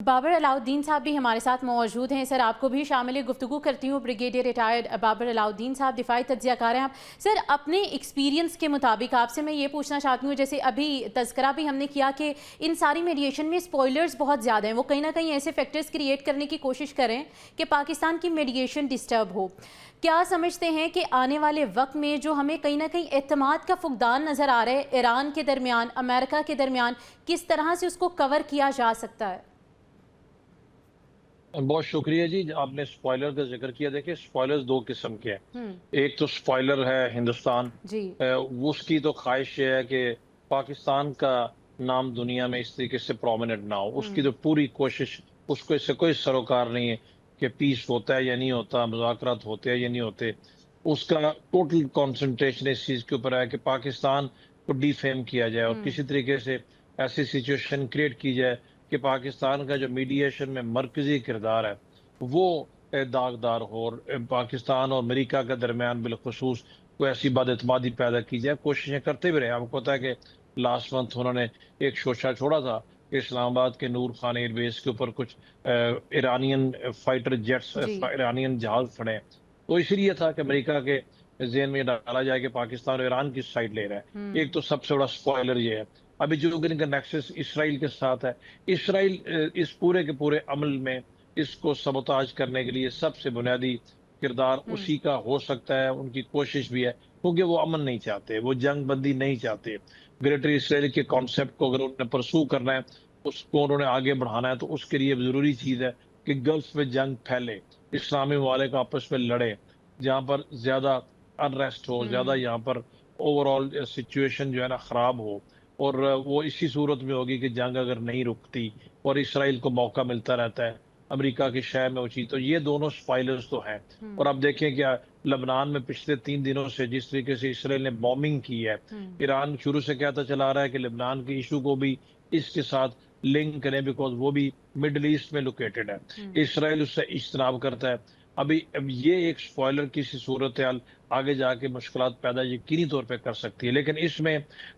बाबर अलाउद्दीन साहब भी हमारे साथ मौजूद हैं। सर, आपको भी शामिल गुफ्तगू करती हूँ। ब्रिगेडियर रिटायर्ड बाबर अलाउद्दीन साहब, दिफाई तज्ज़ियाकार हैं आप। सर, अपने एक्सपीरियंस के मुताबिक आपसे मैं ये पूछना चाहती हूँ, जैसे अभी तज़किरा भी हमने किया कि इन सारी मीडिएशन में स्पॉयलर्स बहुत ज़्यादा हैं, वो कहीं ना कहीं ऐसे फैक्टर्स क्रिएट करने की कोशिश करें कि पाकिस्तान की मीडिएशन डिस्टर्ब हो। क्या समझते हैं कि आने वाले वक्त में जो हमें कहीं ना कहीं एतमाद का फुकदान नज़र आ रहा है ईरान के दरमियान, अमेरिका के दरमियान, किस तरह से उसको कवर किया जा सकता है? बहुत शुक्रिया जी। आपने स्पॉइलर का जिक्र किया। देखिए, स्पॉयलर्स दो किस्म के हैं। हम्म। एक तो स्पॉइलर है हिंदुस्तान। जी। उसकी तो ख्वाहिश ये है कि पाकिस्तान का नाम दुनिया में इस तरीके से प्रोमिनेंट ना हो। उसकी हम्म। तो पूरी कोशिश, उसको इससे कोई सरोकार नहीं है कि पीस होता है या नहीं होता, मुज़ाकरात होते हैं या नहीं होते। उसका टोटल कंसंट्रेशन इस चीज़ के ऊपर है कि पाकिस्तान को डिफेम किया जाए और हम्म। किसी तरीके से ऐसी सिचुएशन क्रिएट की जाए कि पाकिस्तान का जो मीडिएशन में मरकजी किरदार है वो दागदार हो, और पाकिस्तान और अमेरिका के दरमियान बिलखसूस कोई ऐसी बदएतमादी पैदा की जाए। कोशिशें करते भी रहे। आपको पता है कि लास्ट मंथ उन्होंने एक शोशा छोड़ा था कि इस्लामाबाद के नूर खान एयरबेस के ऊपर कुछ ईरानियन फाइटर जेट्स, जी। ईरानियन जहाज फटे। तो इसलिए था कि अमेरिका के जेन में डाला जाए कि पाकिस्तान और ईरान की साइड ले रहा है। एक हम्म। तो सबसे बड़ा स्पॉइलर ये है। अभी जो इनका नेक्सस इसराइल के साथ है, इसराइल इस पूरे के पूरे अमल में इसको सबोताज करने के लिए सबसे बुनियादी किरदार हम्म। उसी का हो सकता है। उनकी कोशिश भी है क्योंकि वो अमन नहीं चाहते, वो जंग बंदी नहीं चाहते। ग्रेटर इसराइल के कॉन्सेप्ट को अगर उन्हें परसू करना है, उसको उन्होंने आगे बढ़ाना है, तो उसके लिए जरूरी चीज है कि गल्फ में जंग फैले, इस्लामी ममालिक आपस में लड़े, जहां पर ज्यादा अनरेस्ट हो, ज्यादा हम्म। यहाँ पर ओवरऑल सिचुएशन जो है ना खराब हो। और वो इसी सूरत में होगी कि जंग अगर नहीं रुकती और इसराइल को मौका मिलता रहता है अमेरिका की शय में उची। तो ये दोनों स्पॉइलर्स तो हैं। और हम्म। अब देखें क्या लबनान में पिछले 3 दिनों से जिस तरीके से इसराइल ने बॉम्बिंग की है, हम्म। ईरान शुरू से कहता चला रहा है कि लबनान के इशू को भी इसके साथ लिंक करें, बिकॉज वो भी मिडल ईस्ट में लोकेटेड है। हम्म। इसराइल उससे इज्तनाब करता है। अभी अब ये एक स्पॉइलर किसी सूरत हाल आगे जाके मुश्किलात पैदा यकीनी तौर पर कर सकती है। लेकिन इसमें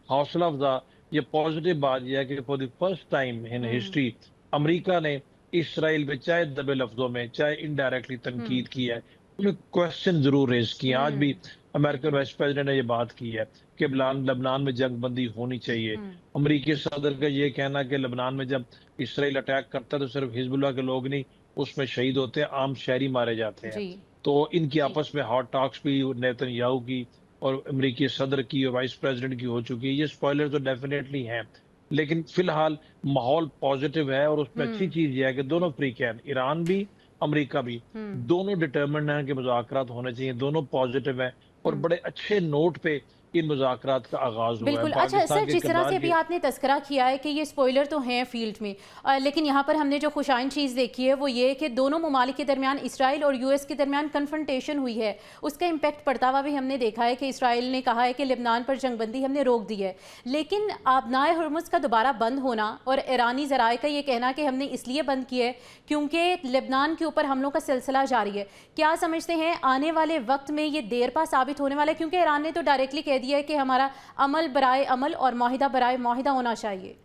हौसला अफजा, ये पॉजिटिव बात यह है कि for the first time in hmm. History America ने इसराइल पे चाहे दबे लफ्जों में चाहे इनडायरेक्टली हम्म। तनकीद की है, उन्हें क्वेश्चन जरूर रेज किए हैं। आज भी हम्म। अमेरिकन वाइस प्रेसिडेंट ने ये बात की है कि लबनान में जंग बंदी होनी चाहिए। हम्म। अमेरिकी सदर का ये कहना कि लबनान में जब इसराइल अटैक करता है तो सिर्फ हिजबुल्लाह के लोग नहीं उसमें शहीद होते हैं, आम शहरी मारे जाते हैं। जी। तो इनकी आपस में हॉट टॉक्स भी नेतन्याहू की और अमेरिकी सदर की और वाइस प्रेसिडेंट की हो चुकी है। ये स्पॉइलर तो डेफिनेटली हैं, लेकिन फिलहाल माहौल पॉजिटिव है। और उसमें अच्छी हम्म। चीज यह है कि दोनों फ्री हैं, ईरान भी अमेरिका भी, हम्म। दोनों डिटर्मिन्ड हैं कि मुज़ाकरात होने चाहिए, दोनों पॉजिटिव हैं। और हम्म। बड़े अच्छे नोट पे इन मुज़ाकरात का आगाज हुआ है बिल्कुल। अच्छा पाकिस्तान सर, के जिस तरह से किरदार अभी के। आपने तस्करा किया है कि ये स्पॉइलर तो हैं फील्ड में, लेकिन यहाँ पर हमने जो खुशाइन चीज़ देखी है वो ये है कि दोनों ममालिक के दरमियान, इसराइल और यूएस के दरमियान कन्फ्रंटेशन हुई है। उसका इम्पैक्ट पड़ता हुआ भी हमने देखा है कि इसराइल ने कहा है कि लेबनान पर जंगबंदी हमने रोक दी है, लेकिन आबनाए हुर्मुज़ का दोबारा बंद होना और ईरानी ज़राए का ये कहना कि हमने इसलिए बंद किया है क्योंकि लेबनान के ऊपर हमलों का सिलसिला जारी है। क्या समझते हैं आने वाले वक्त में ये देर पा साबित होने वाला है? क्योंकि ईरान ने तो डायरेक्टली कह दिया है कि हमारा अमल बराए अमल और माहिदा बराए माहिदा होना चाहिए।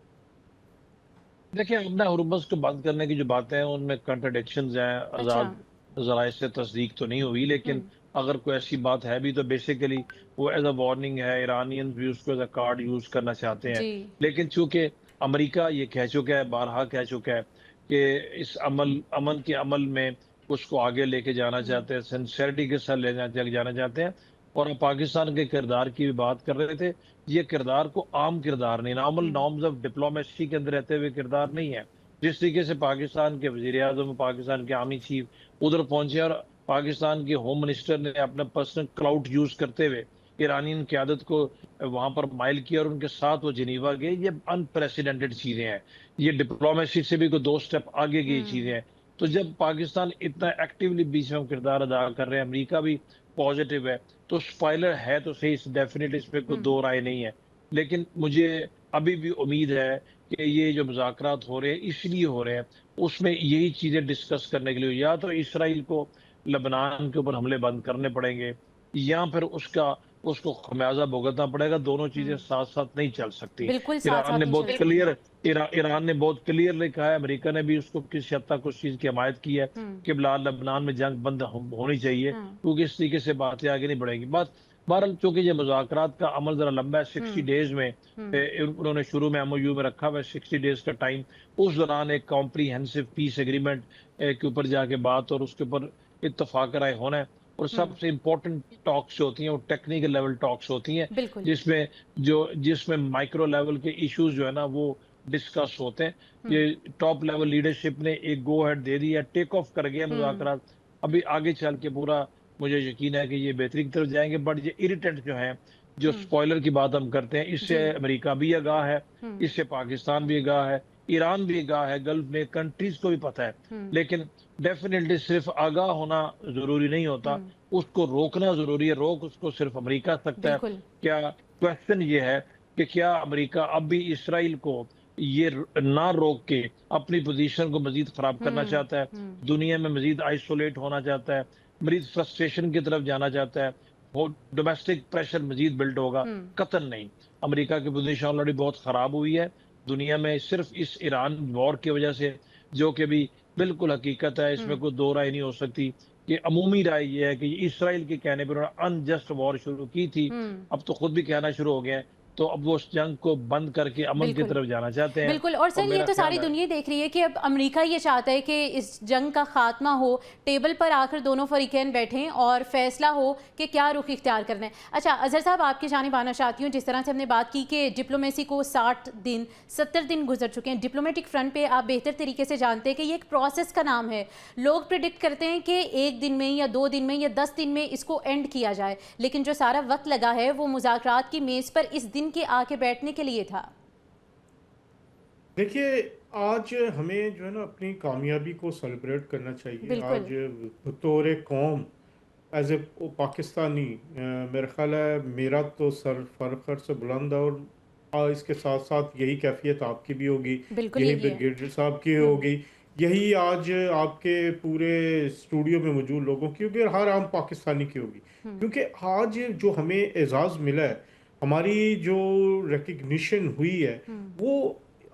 देखिए, अपना हुर्मुज़ को बंद करने की जो बातें हैं उनमें कंट्रडिक्शंस हैं। अच्छा। आज़ाद ज़राए से तस्दीक तो नहीं हुई, लेकिन हम्म। अगर कोई ऐसी बात है भी तो बेसिकली वो एज अ वार्निंग है। ईरानियंस भी उसको एज अ कार्ड यूज करना चाहते हैं। जी। लेकिन चूंकि अमेरिका ये कह चुका है, बारहा कह चुका है कि इस अमन के अमल में उसको आगे लेके जाना हम्म। चाहते हैं, सिंसेरिटी के साथ लेके जाना चाहते हैं। और अब पाकिस्तान के किरदार की भी बात कर रहे थे। ये किरदार को आम किरदार नहीं, normal hmm. Norms of diplomacy के अंदर रहते हुए किरदार नहीं है। जिस तरीके से पाकिस्तान के वजीर आजम, पाकिस्तान के आर्मी चीफ उधर पहुंचे और पाकिस्तान के होम मिनिस्टर ने अपना पर्सनल क्लाउड यूज करते हुए ईरानियन क्यादत को वहां पर माइल किया और उनके साथ वो जिनीवा गए, ये अनप्रेसिडेंटेड चीजें हैं। ये डिप्लोमेसी से भी कोई 2 स्टेप आगे की चीजें हम्म। हैं। तो जब पाकिस्तान इतना एक्टिवली बीच में किरदार अदा कर रहे हैं, अमरीका भी पॉजिटिव है, तो स्पॉइलर है तो सही, डेफिनेटली इसमें कोई हम्म। दो राय नहीं है। लेकिन मुझे अभी भी उम्मीद है कि ये जो मुज़ाकरात हो रहे हैं इसलिए हो रहे हैं, उसमें यही चीजें डिस्कस करने के लिए या तो इसराइल को लबनान के ऊपर हमले बंद करने पड़ेंगे, या फिर उसका उसको खमियाजा भुगतना पड़ेगा। दोनों चीजें साथ साथ नहीं चल सकती। बिल्कुल साथ साथ नहीं चल सकती। ईरान ने बहुत क्लियरली कहा है, अमेरिका ने भी उसको किसी हद तक उस चीज की हमायत की है हम्म कि बिलाल लबनान में जंग बंद होनी चाहिए, हम्म क्योंकि इस तरीके से बातें आगे नहीं बढ़ेंगी। बात बहरहाल चूंकि ये मुज़ाकरात का अमल जरा लंबा है, 60 हम्म डेज में हम्म उन्होंने शुरू में MOU में रखा हुआ है 60 डेज का टाइम। उस दौरान एक कॉम्प्रीहेंसिव पीस एग्रीमेंट के ऊपर जाके बात और उसके ऊपर इत्तफाक राय होना है। और हम्म सबसे इम्पोर्टेंट टॉक्स जो होती हैं वो टेक्निकल लेवल टॉक्स होती हैं, बिल्कुल। जिसमें माइक्रो लेवल के इश्यूज जो है ना वो डिस्कस होते हैं। हम्म ये टॉप लेवल लीडरशिप ने एक गो हेड दे दिया, टेक ऑफ कर गया हम्म मुज़ाकरात। अभी आगे चल के पूरा मुझे यकीन है कि ये बेहतरी की तरफ जाएंगे। बट ये इरिटेंट जो है, जो हम्म स्पॉइलर की बात हम करते हैं, जी। इससे अमेरिका भी आगाह है, हम्म इससे पाकिस्तान भी आगाह है, ईरान भी आगाह है, गल्फ में कंट्रीज को भी पता है। हम्म लेकिन डेफिनेटली सिर्फ आगाह होना जरूरी नहीं होता, हम्म उसको रोकना जरूरी है। रोक उसको सिर्फ अमेरिका सकता है। बिल्कुल। क्या क्वेश्चन ये है कि क्या अमेरिका अब भी इसराइल को ये ना रोक के अपनी पोजीशन को मजीद खराब करना चाहता है, हम्म दुनिया में मजीद आइसोलेट होना चाहता है, मजीद फ्रस्ट्रेशन की तरफ जाना चाहता है, वो डोमेस्टिक प्रेशर मजीद बिल्ड होगा? हम्म कतन नहीं। अमेरिका की पोजीशन ऑलरेडी बहुत खराब हुई है दुनिया में, सिर्फ इस ईरान वॉर की वजह से, जो कि भी बिल्कुल हकीकत है, इसमें हम्म कोई दो राय नहीं हो सकती। कि अमूमी राय ये है कि इसराइल के कहने पर उन्होंने अनजस्ट वॉर शुरू की थी, हम्म अब तो खुद भी कहना शुरू हो गया है, तो अब वो उस जंग को बंद करके अमन की बिल्कुल तरफ जाना चाहते हैं। बिल्कुल। और और सर ये मेरा तो सारी ख्याल है, दुनिया देख रही है कि अब अमेरिका ये चाहता है कि इस जंग का खात्मा हो, टेबल पर आकर दोनों फरीकैन बैठें और फैसला हो कि क्या रुख इख्तियार करना है। अच्छा अजहर साहब, आपकी जानिब आना चाहती हूँ। जिस तरह से हमने बात की कि डिप्लोमेसी को 60 दिन 70 दिन गुजर चुके हैं, डिप्लोमेटिक फ्रंट पे आप बेहतर तरीके से जानते हैं कि ये एक प्रोसेस का नाम है। लोग प्रिडिक्ट करते हैं कि 1 दिन में या 2 दिन में या 10 दिन में इसको एंड किया जाए, लेकिन जो सारा वक्त लगा है वो मुज़ाकरात की मेज़ पर इस दिन के आके बैठने के लिए था। देखिए, आज हमें जो है ना अपनी कामयाबी को सेलिब्रेट करना चाहिए। बिल्कुल। आज बतौर कौम, एज ए पाकिस्तानी, मेरा ख्याल है मेरा तो सर फखर से बुलंद है। और इसके साथ साथ यही कैफियत आपकी भी होगी, बिल्कुल यही यही है। ब्रिगेडियर साहब की हम्म होगी, यही आज आपके पूरे स्टूडियो में मौजूद लोगों की होगी, और हर आम पाकिस्तानी की होगी। हम्म क्योंकि आज जो हमें एजाज़ मिला है, हमारी जो रिकग्निशन हुई है, हम्म वो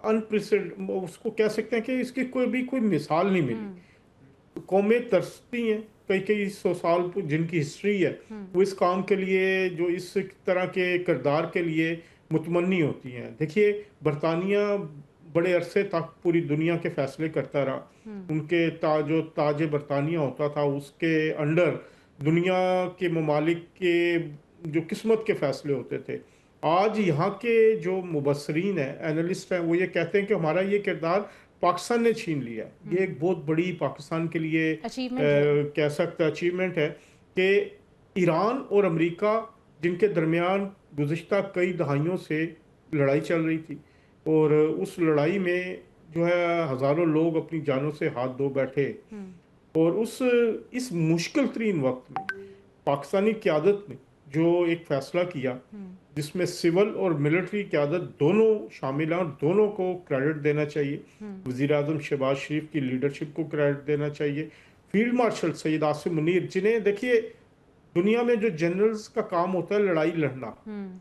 अनप्रेसिडेंट, उसको कह सकते हैं कि इसकी कोई मिसाल नहीं हम्म मिली। कौमें तरसती हैं, कई कई सौ साल जिनकी हिस्ट्री है, हम्म वो इस काम के लिए, जो इस तरह के किरदार के लिए मुतमन्नी होती हैं। देखिए, बरतानिया बड़े अरसे तक पूरी दुनिया के फैसले करता रहा। हम्म उनके जो ताज बरतानिया होता था, उसके अंडर दुनिया के ममालिक के जो किस्मत के फैसले होते थे। आज यहाँ के जो मुबसरीन हैं, एनालिस्ट हैं, वो ये कहते हैं कि हमारा ये किरदार पाकिस्तान ने छीन लिया है। ये एक बहुत बड़ी पाकिस्तान के लिए अचीवमेंट है। कह सकते अचीवमेंट है कि ईरान और अमेरिका, जिनके दरमियान गुज़िश्ता कई दहाइयों से लड़ाई चल रही थी, और उस लड़ाई में जो है हज़ारों लोग अपनी जानों से हाथ धो बैठे, हम्म और इस मुश्किल तरीन वक्त में पाकिस्तानी क़यादत ने जो एक फ़ैसला किया, हम्म जिसमें सिविल और मिलिट्री क़यादत दोनों शामिल हैं, और दोनों को क्रेडिट देना चाहिए। वज़ीर आज़म शहबाज शरीफ की लीडरशिप को क्रेडिट देना चाहिए। फील्ड मार्शल सैयद आसिम मुनीर, जिन्हें देखिए, दुनिया में जो जनरल्स का काम होता है लड़ाई लड़ना, हम्म